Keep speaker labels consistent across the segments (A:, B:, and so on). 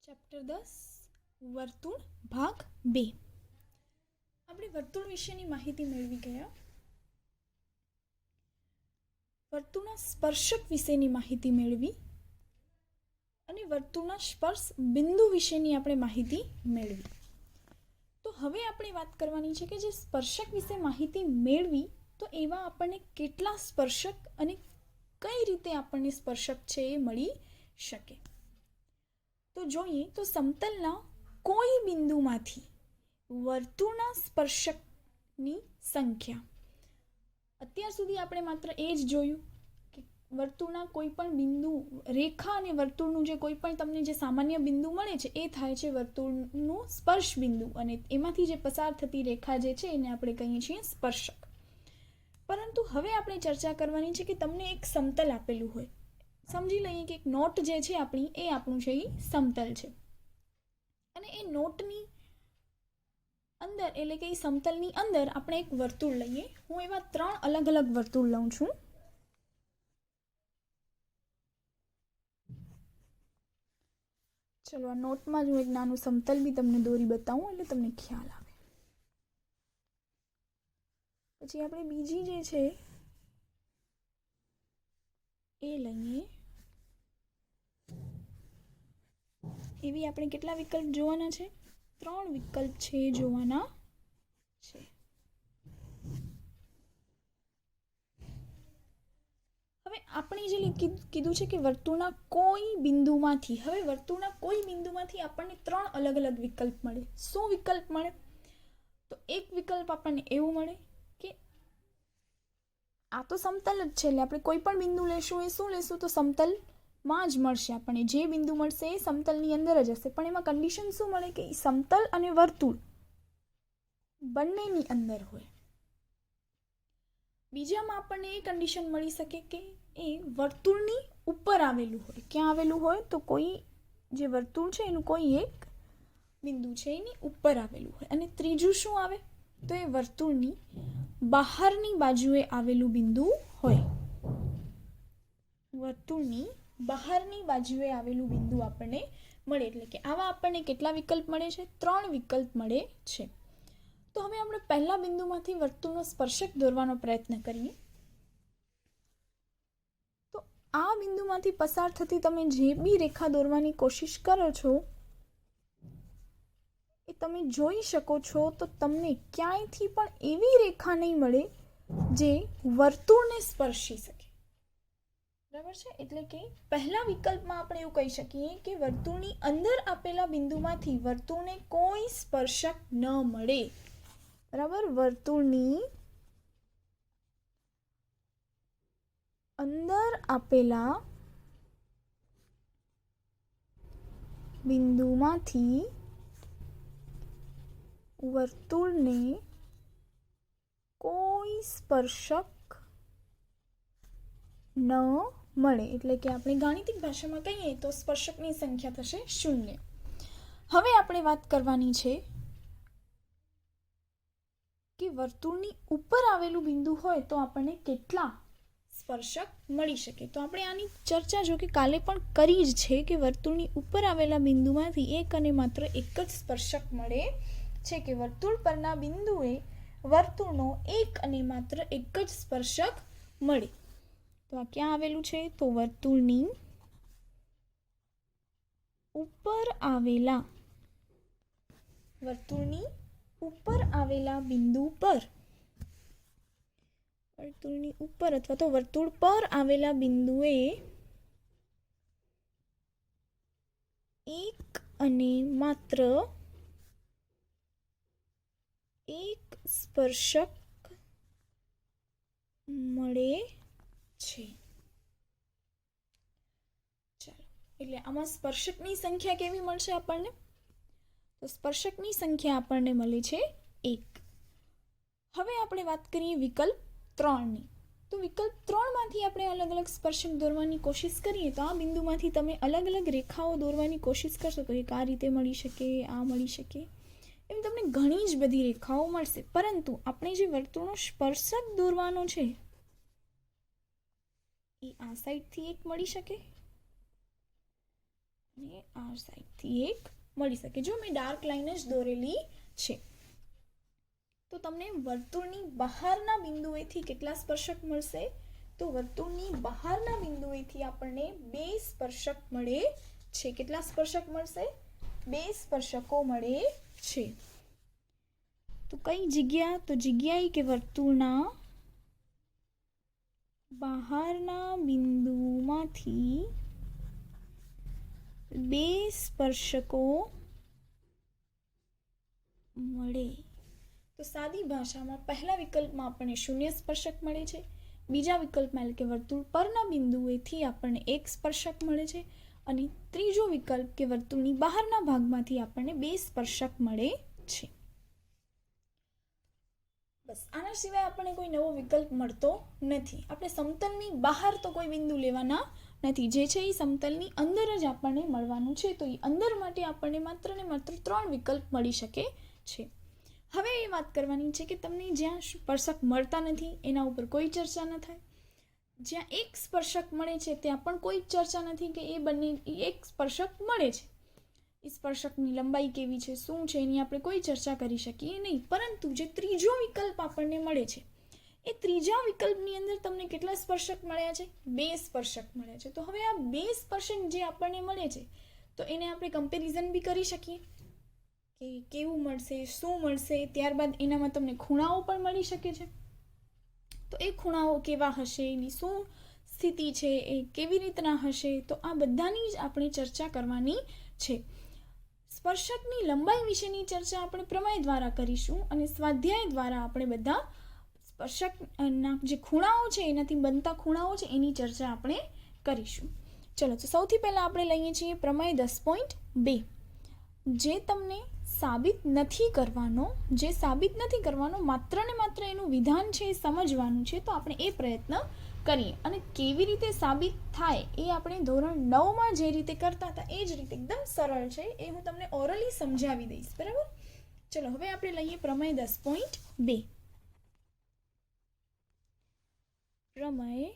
A: Chapter 10 વર્તુળ ભાગ 2 આપણે વર્તુળ વિશેની માહિતી મેળવી ગયા. વર્તુળના સ્પર્શક વિશેની માહિતી મેળવી અને વર્તુળના સ્પર્શ બિંદુ વિશેની આપણે માહિતી મેળવી. તો હવે આપણે વાત કરવાની છે કે જે સ્પર્શક વિશે માહિતી મેળવી તો એવા આપણને કેટલા સ્પર્શક અને કઈ રીતે આપણને સ્પર્શક છે એ મળી શકે. તો જોઈએ તો સમતલના કોઈ બિંદુમાંથી વર્તુળના સ્પર્શકની સંખ્યા. અત્યાર સુધી આપણે માત્ર એ જ જોયું કે વર્તુળના કોઈ પણ બિંદુ, રેખા અને વર્તુળનું જે કોઈ પણ તમને જે સામાન્ય બિંદુ મળે છે એ થાય છે વર્તુળનું સ્પર્શ બિંદુ, અને એમાંથી જે પસાર થતી રેખા જે છે એને આપણે કહીએ છીએ સ્પર્શક. પરંતુ હવે આપણે ચર્ચા કરવાની છે કે તમને એક સમતલ આપેલું હોય, સમજી લઈએ કે એક નોટ જે છે આપણી એ આપણું છે એ સમતલ છે, અને એ નોટની અંદર એટલે કે એ સમતલની અંદર આપણે એક વર્તુળ લઈએ. હું એવા 3 અલગ અલગ વર્તુળ લઉં છું. ચલો આ નોટમાં જ હું એક નાનું સમતલ બી તમને દોરી બતાવું એટલે તમને ખ્યાલ આવે. પછી આપણે બીજી જે છે એ લઈએ. એવી આપણે કેટલા વિકલ્પ જોવાના છે? 3 વિકલ્પ છે જોવાના છે. હવે આપણે જે કીધું છે કે વર્તુળના કોઈ બિંદુમાંથી, હવે વર્તુળના કોઈ બિંદુમાંથી આપણને 3 અલગ અલગ વિકલ્પ મળે. શું વિકલ્પ મળે? તો એક વિકલ્પ આપણને એવું મળે કે આ તો સમતલ જ છે, એટલે આપણે કોઈ પણ બિંદુ લેશું એ શું લેશું તો સમતલમાં જ મળશે આપણને. જે બિંદુ મળશે એ સમતલની અંદર જ હશે, પણ એમાં કન્ડિશન શું મળે કે સમતલ અને વર્તુળ બંનેની અંદર હોય. બીજામાં આપણને એ કન્ડિશન મળી શકે કે એ વર્તુળની ઉપર આવેલું હોય. ક્યાં આવેલું હોય તો કોઈ જે વર્તુળ છે એનું કોઈ એક બિંદુ છે એની ઉપર આવેલું હોય. અને ત્રીજું શું આવે તો એ વર્તુળની બહારની બાજુએ આવેલું બિંદુ હોય. વર્તુળની બહારની બાજુએ આવેલું બિંદુ આપણને મળે. એટલે કે આવા આપણને કેટલા વિકલ્પ મળે છે? 3 વિકલ્પ મળે છે. તો હવે આપણે પહેલા બિંદુમાંથી વર્તુળનો સ્પર્શક દોરવાનો પ્રયત્ન કરીએ. તો આ બિંદુમાંથી પસાર થતી તમે જે બી રેખા દોરવાની કોશિશ કરો છો એ તમે જોઈ શકો છો તો તમને ક્યાંયથી પણ એવી રેખા નહીં મળે જે વર્તુળને સ્પર્શી શકે. બરાબર છે? એટલે કે પહેલા વિકલ્પમાં આપણે એવું કહી શકીએ કે વર્તુળની અંદર આપેલા બિંદુમાંથી વર્તુળને કોઈ સ્પર્શક ન મળે. બરાબર? વર્તુળની અંદર આપેલા બિંદુમાંથી વર્તુળને કોઈ સ્પર્શક ન મળે. એટલે કે આપણે ગાણિતિક ભાષામાં કહીએ તો સ્પર્શકની સંખ્યા થશે 0. હવે આપણે વાત કરવાની છે કે વર્તુળની ઉપર આવેલું બિંદુ હોય તો આપણને કેટલા સ્પર્શક મળી શકે. તો આપણે આની ચર્ચા જો કે કાલે પણ કરી જ છે કે વર્તુળની ઉપર આવેલા બિંદુમાંથી એક અને માત્ર એક જ સ્પર્શક મળે છે, કે વર્તુળ પરના બિંદુએ વર્તુળનો એક અને માત્ર એક જ સ્પર્શક મળે. તો આ ક્યાં આવેલું છે? તો વર્તુળની ઉપર આવેલા બિંદુ પર, વર્તુળની ઉપર અથવા તો વર્તુળ પર આવેલા બિંદુએ એક અને માત્ર એક સ્પર્શક મળે છે. ચાલો, એટલે આમાં સ્પર્શકની સંખ્યા કેવી મળશે આપણને? તો સ્પર્શકની સંખ્યા આપણને મળે છે 1. હવે આપણે વાત કરીએ વિકલ્પ 3ની. તો વિકલ્પ 3માંથી આપણે અલગ અલગ સ્પર્શક દોરવાની કોશિશ કરીએ તો આ બિંદુમાંથી તમે અલગ અલગ રેખાઓ દોરવાની કોશિશ કરશો તો એક આ રીતે મળી શકે, આ મળી શકે, એમ તમને ઘણી જ બધી રેખાઓ મળશે. પરંતુ આપણે જે વર્તુળનો સ્પર્શક દોરવાનો છે એ આ સાઈડથી એક મળી શકે, અને આ સાઈડથી એક મળી શકે. જો મેં ડાર્ક લાઈન જ દોરેલી છે. તો તમને વર્તુળની બહારના બિંદુએથી કેટલા સ્પર્શક મળશે? તો વર્તુળની બહારના બિંદુએથી આપણને 2 સ્પર્શક મળે છે. કેટલા સ્પર્શક મળશે? 2 સ્પર્શકો મળે છે. તો કઈ જગ્યા? તો જગ્યાએ કે વર્તુળના બહારના બિંદુમાંથી 2 સ્પર્શકો મળે. તો સાદી ભાષામાં પહેલા વિકલ્પમાં આપણને 0 સ્પર્શક મળે છે. બીજા વિકલ્પમાં એટલે કે વર્તુળ પરના બિંદુએથી આપણને 1 સ્પર્શક મળે છે. અને ત્રીજો વિકલ્પ કે વર્તુળની બહારના ભાગમાંથી આપણને 2 સ્પર્શક મળે છે. બસ આના સિવાય આપણને કોઈ નવો વિકલ્પ મળતો નથી. આપણે સમતલની બહાર તો કોઈ બિંદુ લેવાના નથી. જે છે એ સમતલની અંદર જ આપણને મળવાનું છે. તો એ અંદર માટે આપણને માત્ર ને માત્ર 3 વિકલ્પ મળી શકે છે. હવે એ વાત કરવાની છે કે તમને જ્યાં સ્પર્શક મળતા નથી એના ઉપર કોઈ ચર્ચા ન થાય. જ્યાં એક સ્પર્શક મળે છે ત્યાં પણ કોઈ ચર્ચા નથી કે એ બંને એક સ્પર્શક મળે છે. એ સ્પર્શકની લંબાઈ કેવી છે, શું છે, એની આપણે કોઈ ચર્ચા કરી શકીએ નહીં. પરંતુ જે ત્રીજો વિકલ્પ આપણને મળે છે એ ત્રીજા વિકલ્પની અંદર તમને કેટલા સ્પર્શક મળ્યા છે? 2 સ્પર્શક મળ્યા છે. તો હવે આ 2 સ્પર્શક જે આપણને મળે છે તો એને આપણે કમ્પેરિઝન બી કરી શકીએ કે કેવું મળશે, શું મળશે. ત્યારબાદ એનામાં તમને ખૂણાઓ પણ મળી શકે છે. તો એ ખૂણાઓ કેવા હશે, એની શું સ્થિતિ છે, એ કેવી રીતના હશે, તો આ બધાની જ આપણે ચર્ચા કરવાની છે. સ્પર્શકની લંબાઈ વિશેની ચર્ચા આપણે પ્રમેય દ્વારા કરીશું અને સ્વાધ્યાય દ્વારા આપણે બધા સ્પર્શકના જે ખૂણાઓ છે એનાથી બનતા ખૂણાઓ છે એની ચર્ચા આપણે કરીશું. ચલો, તો સૌથી પહેલાં આપણે લઈએ છીએ પ્રમેય 10.2, જે તમને સાબિત નથી કરવાનો, માત્ર ને માત્ર એનું વિધાન છે એ સમજવાનું છે. તો આપણે એ પ્રયત્ન કરીએ અને કેવી રીતે સાબિત થાય એ આપણે ધોરણ 9માં જે રીતે કરતા હતા એ જ રીતે એકદમ સરળ છે. એ હું તમને ઓરલી સમજાવી દઈશ. બરાબર? ચલો, હવે આપણે લઈએ પ્રમેય 10.2. પ્રમેય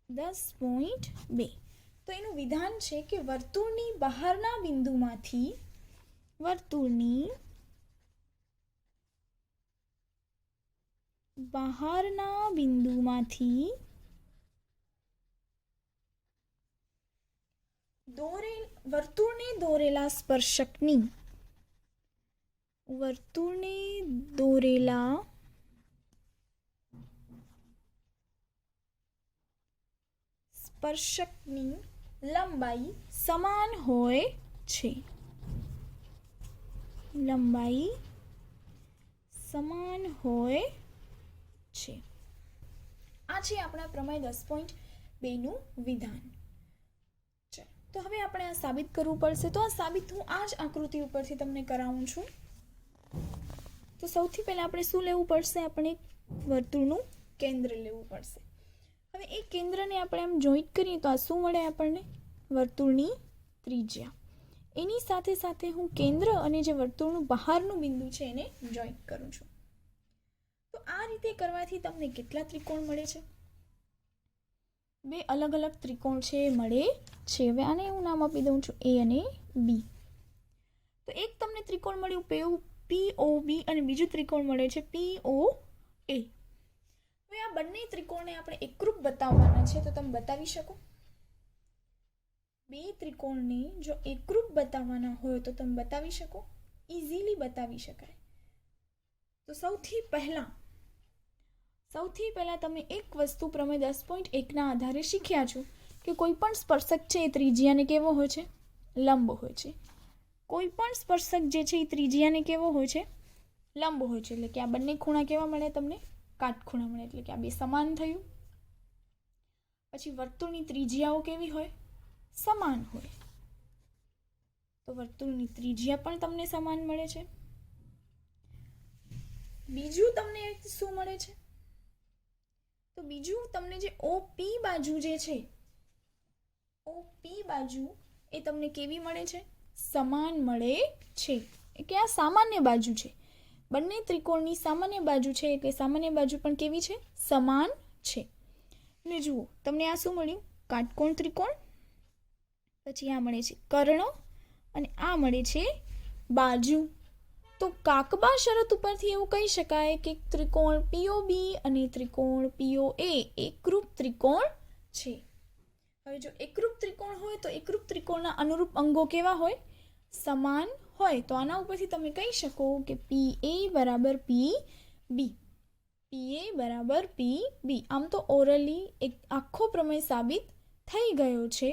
A: 10.2. તો એનું વિધાન છે કે વર્તુળની બહારના બિંદુમાંથી વર્તુળને દોરેલા સ્પર્શકની લંબાઈ સમાન હોય છે. આ છે આપણા પ્રમેય 10.2 નું વિધાન. તો હવે આપણે આ સાબિત કરવું પડશે. તો આ સાબિત હું આ જ આકૃતિ ઉપરથી તમને કરાવું છું. તો સૌથી પહેલા આપણે શું લેવું પડશે? આપણે એક વર્તુળનું કેન્દ્ર લેવું પડશે. હવે એ કેન્દ્રને આપણે આમ જોઈન્ટ કરીએ તો આ શું મળે આપણને? વર્તુળની ત્રિજ્યા. એની સાથે સાથે હું કેન્દ્ર અને જે વર્તુળનું બહારનું બિંદુ છે એને જોઈન્ટ કરું છું. તો આ રીતે કરવાથી તમને કેટલા ત્રિકોણ મળે છે? 2 અલગ અલગ ત્રિકોણ છે મળે છે. હવે આને હું નામ આપી દઉં છું A અને B. તો એક તમને ત્રિકોણ મળ્યું POB અને બીજું ત્રિકોણ મળે છે POA. હવે આ બંને ત્રિકોણને આપણે એકરૂપ બતાવવાના છે. તો તમે બતાવી શકો? 2 ત્રિકોણને જો એકરૂપ બતાવવાના હોય તો તમે બતાવી શકો? ઇઝીલી બતાવી શકાય. તો સૌથી પહેલા તમે એક વસ્તુ પ્રમેય 10.1 ના આધારે શીખ્યા છો કે કોઈ પણ સ્પર્શક છે એ ત્રિજ્યાને કેવો હોય છે? લંબ હોય છે. કોઈ પણ સ્પર્શક જે છે એ ત્રિજ્યાને કેવો હોય છે? લંબ હોય છે. એટલે કે આ બંને ખૂણા કેવા મળે તમને? કાટખૂણા મળે. એટલે કે આ બે સમાન થયું. પછી વર્તુળની ત્રિજ્યાઓ કેવી હોય? સમાન હોય. તો વર્તુળની ત્રિજ્યા પણ તમને સમાન મળે છે. બીજું તમને શું મળે છે? તો બીજું તમને જે OP બાજુ જે છે, OP બાજુ એ તમને કેવી મળે છે? સમાન મળે છે. કે આ સામાન્ય બાજુ છે. બંને ત્રિકોણની સામાન્ય બાજુ છે. એટલે સામાન્ય બાજુ પણ કેવી છે? સમાન છે. ને જુઓ, તમને આ શું મળ્યું? કાટકોણ ત્રિકોણ. પછી આ મળે છે કર્ણ અને આ મળે છે બાજુ. તો કાકબા શરત ઉપરથી એવું કહી શકાય કે ત્રિકોણ પીઓબી અને ત્રિકોણ પીઓએ એકરૂપ ત્રિકોણ છે. હવે જો એકરૂપ ત્રિકોણ હોય તો એકરૂપ ત્રિકોણના અનુરૂપ અંગો કેવા હોય? સમાન હોય. તો આના ઉપરથી તમે કહી શકો કે પી એ બરાબર પી બી, પી એ બરાબર પી બી. આમ તો ઓરલી એક આખો પ્રમેય સાબિત થઈ ગયો છે.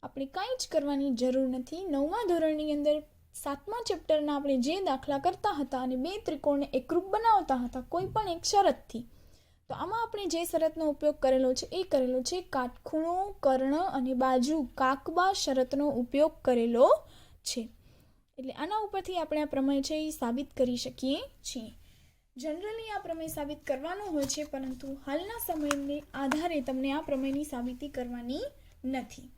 A: આપણે કાંઈ જ કરવાની જરૂર નથી. 9મા ધોરણની અંદર 7મા ચેપ્ટરના આપણે જે દાખલા કરતા હતા અને બે ત્રિકોણને એકરૂપ બનાવતા હતા કોઈ પણ એક શરતથી, તો આમાં આપણે જે શરતનો ઉપયોગ કરેલો છે એ કરેલો છે કાટખૂણો, કર્ણ અને બાજુ કાકબા શરતનો ઉપયોગ કરેલો છે. એટલે આના ઉપરથી આપણે આ પ્રમેય છે એ સાબિત કરી શકીએ છીએ. જનરલી આ પ્રમેય સાબિત કરવાનો હોય છે, પરંતુ હાલના સમયને આધારે તમને આ પ્રમેયની સાબિતી કરવાની નથી.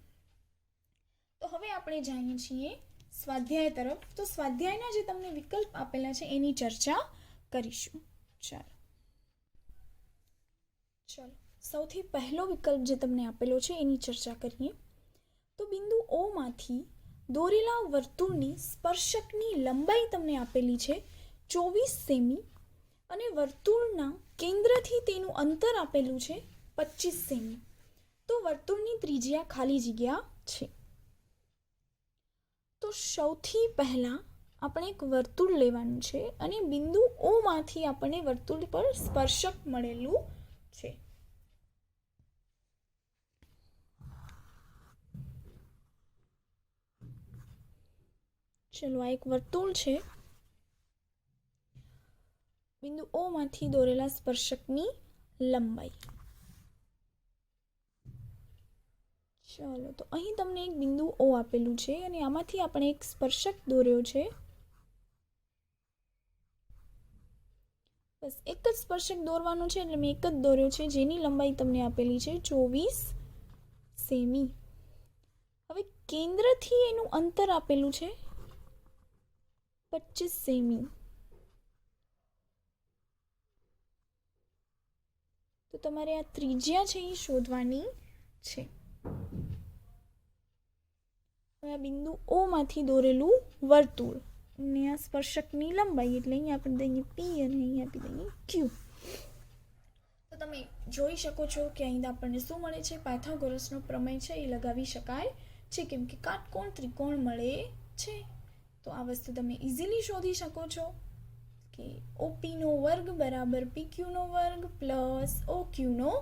A: તો હવે આપણે જાણીએ છીએ સ્વાધ્યાય તરફ. તો સ્વાધ્યાયના જે તમને વિકલ્પ આપેલા છે એની ચર્ચા કરીશું. ચલો સૌથી પહેલો વિકલ્પ જે તમને આપેલો છે એની ચર્ચા કરીએ. તો બિંદુ O માંથી દોરેલા વર્તુળની સ્પર્શકની લંબાઈ તમને આપેલી છે 24 સેમી અને વર્તુળના કેન્દ્રથી તેનું અંતર આપેલું છે 25 સેમી. તો વર્તુળની ત્રિજ્યા ખાલી જગ્યા છે. તો સૌથી પહેલા આપણે એક વર્તુળ લેવાનું છે અને બિંદુ O માંથી આપણને વર્તુળ પર સ્પર્શક મળેલું છે. ચલો આ એક વર્તુળ છે. બિંદુ O માંથી દોરેલા સ્પર્શકની લંબાઈ. ચાલો તો અહીં તમને એક બિંદુ O આપેલું છે અને આમાંથી આપણે એક સ્પર્શક દોર્યો છે. બસ એક જ સ્પર્શક દોરવાનું છે એટલે મેં એક જ દોર્યો છે જેની લંબાઈ તમને આપેલી છે 24 સેમી. હવે કેન્દ્રથી એનું અંતર આપેલું છે 25 સેમી. તો તમારે આ ત્રિજ્યા છે એ શોધવાની છે. આ બિંદુ O માંથી દોરેલું વર્તુળ અને આ સ્પર્શકની લંબાઈ એટલે અહીંયા આપણે દઈએ P અને અહીંયા આપી દઈએ Q. તો તમે જોઈ શકો છો કે અહીં આપણને શું મળે છે? પાયથાગોરસનો પ્રમેય છે એ લગાવી શકાય છે, કેમ કે કાટકોણ ત્રિકોણ મળે છે. તો આ વસ્તુ તમે ઇઝીલી શોધી શકો છો કે OP નો વર્ગ બરાબર PQ નો વર્ગ પ્લસ OQ નો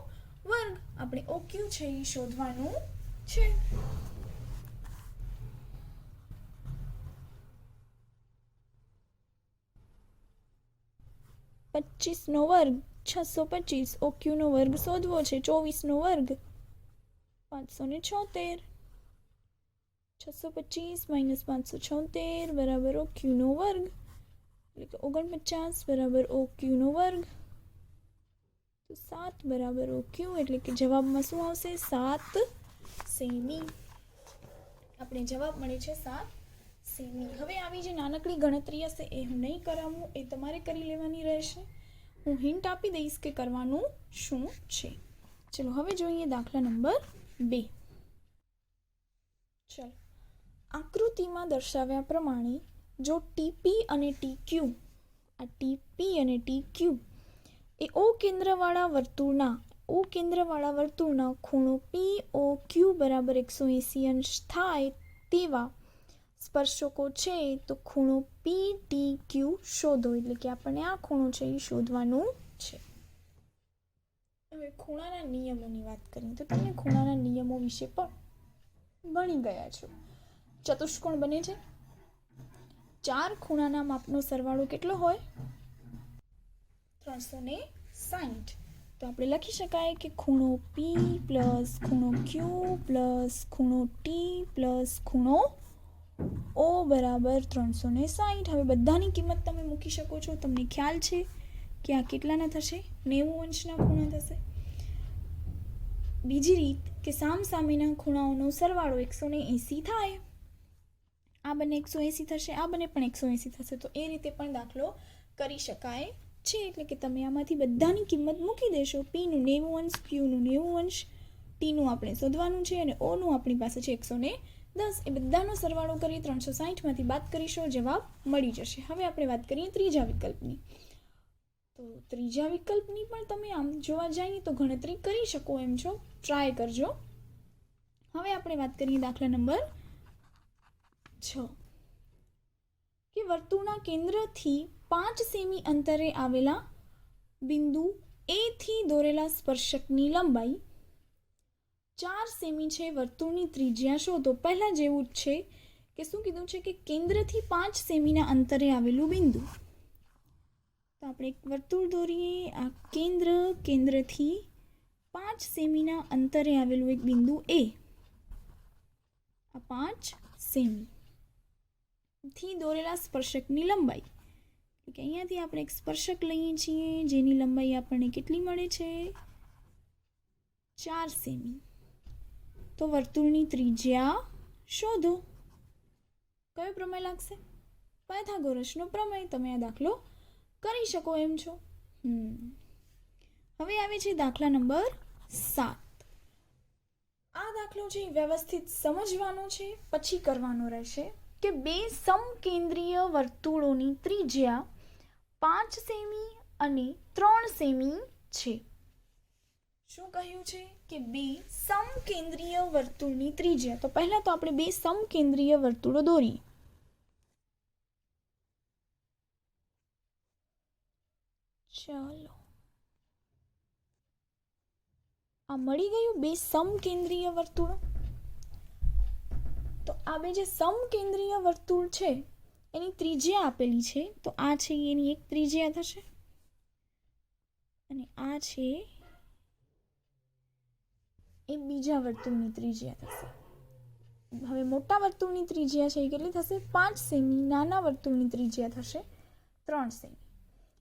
A: વર્ગ. આપણે OQ છે એ શોધવાનું છે. નો વર્ગ 625, OQ નો વર્ગ શોધવો છે 24 નો વર્ગ 576, 625 માઇનસ 576 બરાબર OQ નો વર્ગ એટલે કે 49 બરાબર OQ નો વર્ગ. તો 7 બરાબર OQ એટલે કે જવાબમાં શું આવશે? 7 સેમી. આપણે જવાબ મળે છે 7 સેમી. હવે આવી જે નાનકડી ગણતરી હશે એ હું નહીં કરાવું, એ તમારે કરી લેવાની રહેશે. હું હિન્ટ આપી દઈશ કે કરવાનું શું છે. ચલો હવે જોઈએ દાખલા નંબર 2. ચલો આકૃતિમાં દર્શાવ્યા પ્રમાણે જો TP અને TQ, આ TP અને TQ એ O કેન્દ્રવાળા વર્તુળના ખૂણો POQ બરાબર 180 અંશ થાય તેવા સ્પર્શકો છે, તો ખૂણો PTQ શોધો. એટલે કે આપણને આ ખૂણો છે એ શોધવાનું છે. હવે ખૂણાના નિયમોની વાત કરીએ તો તમે ખૂણાના નિયમો વિશે પણ ભણી ગયા છો. ચતુષ્કોણ બને છે, 4 ખૂણાના માપનો સરવાળો કેટલો હોય? 360. તો આપણે લખી શકાય કે ખૂણો P પ્લસ ખૂણો Q પ્લસ ખૂણો T પ્લસ ખૂણો O બરાબર 360. હવે બધાની કિંમત તમે મૂકી શકો છો. તમને ખ્યાલ છે કે આ કેટલાના થશે? 90 અંશના ખૂણા થશે. બીજી રીત કે સામસામેના ખૂણાઓનો સરવાળો 180 થાય. આ બંને 180 થશે, આ બંને પણ 180 થશે. તો એ રીતે પણ દાખલો કરી શકાય છે. એટલે કે તમે આમાંથી બધાની કિંમત મૂકી દેશો. P નું 90 અંશ, Q નું 90 અંશ, T નું આપણે શોધવાનું છે અને O નું આપણી પાસે છે 180. 10 એ બધાનો સરવાળો કરી 360માંથી બાદ કરીશું, જવાબ મળી જશે. હવે આપણે વાત કરીએ ત્રીજા વિકલ્પની. તો ત્રીજા વિકલ્પની પણ તમે આમ જોવા જઈએ તો ગણતરી કરી શકો એમ છો, ટ્રાય કરજો. હવે આપણે વાત કરીએ દાખલા નંબર 6 કે વર્તુળના કેન્દ્રથી 5 સેમી અંતરે આવેલા બિંદુ એ થી દોરેલા સ્પર્શકની લંબાઈ 4 સેમી છે. વર્તુળની ત્રિજ્યા શોધો. પહેલા જેવું જ છે કે શું કીધું છે કે કેન્દ્રથી 5 સેમીના અંતરે આવેલું બિંદુ. તો આપણે એક વર્તુળ દોરીએ. આ કેન્દ્રથી 5 સેમીના અંતરે આવેલું એક બિંદુ એ. આ 5 સેમી થી દોરેલા સ્પર્શકની લંબાઈ, કે અહીંયાથી આપણે એક સ્પર્શક લઈએ છીએ જેની લંબાઈ આપણને કેટલી મળે છે? 4 સેમી. તો વર્તુળની ત્રિજ્યા શોધો. કયો પ્રમેય લાગશે? પાયથાગોરસનો પ્રમેય. તમે આ દાખલો કરી શકો એમ છો. હવે આવે છે દાખલા નંબર 7. આ દાખલો છે વ્યવસ્થિત સમજવાનો છે, પછી કરવાનો રહેશે. કે બે સમકેન્દ્રીય વર્તુળોની ત્રિજ્યા 5 સેમી અને 3 સેમી છે. શું કહ્યું છે? કે બે સમકેન્દ્રીય વર્તુળની ત્રિજ્યા. તો પહેલા તો આપણે બે સમકેન્દ્રીય વર્તુળો દોરીએ. ચાલો, આ મળી ગયું બે સમકેન્દ્રીય વર્તુળો. તો આ બે જે સમકેન્દ્રીય વર્તુળ છે એની ત્રિજ્યા આપેલી છે. તો આ છે એની એક ત્રિજ્યા થશે અને આ છે એ બીજા વર્તુળની ત્રિજ્યા થશે. હવે મોટા વર્તુળની ત્રિજ્યા છે એ કેટલી થશે? 5 સેમી. નાના વર્તુળની ત્રિજ્યા થશે 3 સેમી.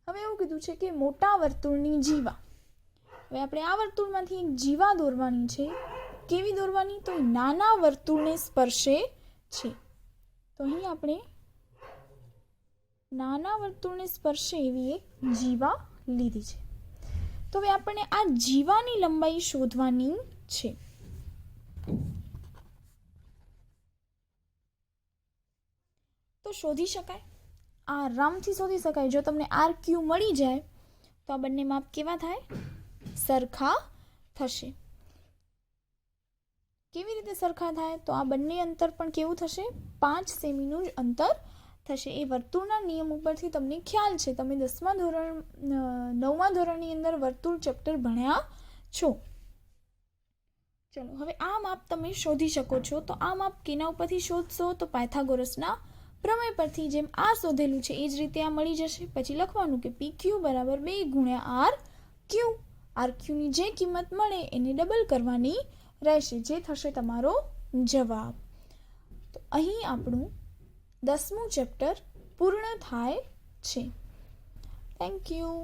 A: હવે એવું કીધું છે કે મોટા વર્તુળની જીવા. હવે આપણે આ વર્તુળમાંથી એક જીવા દોરવાની છે. કેવી દોરવાની? તો નાના વર્તુળને સ્પર્શે છે. તો અહીં આપણે નાના વર્તુળને સ્પર્શે એવી એક જીવા લીધી છે. તો હવે આપણને આ જીવાની લંબાઈ શોધવાની છે. તો શોધી શકાય, આરામથી શોધી શકાય. જો તમને RQ મળી જાય તો આ બંને માપ કેવા થાય? સરખા થશે. કેવી રીતે સરખા થાય? તો આ બંને અંતર પણ કેવું થશે? 5 સેમીનું જ અંતર થશે. એ વર્તુળના નિયમ ઉપરથી તમને ખ્યાલ છે. તમે 9મા ધોરણની અંદર વર્તુળ ચેપ્ટર ભણ્યા છો. ચલો, હવે આ માપ તમે શોધી શકો છો. તો આ માપ કેના ઉપરથી શોધશો? તો પાયથાગોરસના પ્રમેય પરથી. જેમ આ શોધેલું છે એ જ રીતે આ મળી જશે. પછી લખવાનું કે PQ બરાબર 2 ગુણ્યા RQ. RQની જે કિંમત મળે એને ડબલ કરવાની રહેશે, જે થશે તમારો જવાબ. તો અહીં આપણું 10મું ચેપ્ટર પૂર્ણ થાય છે. Thank you.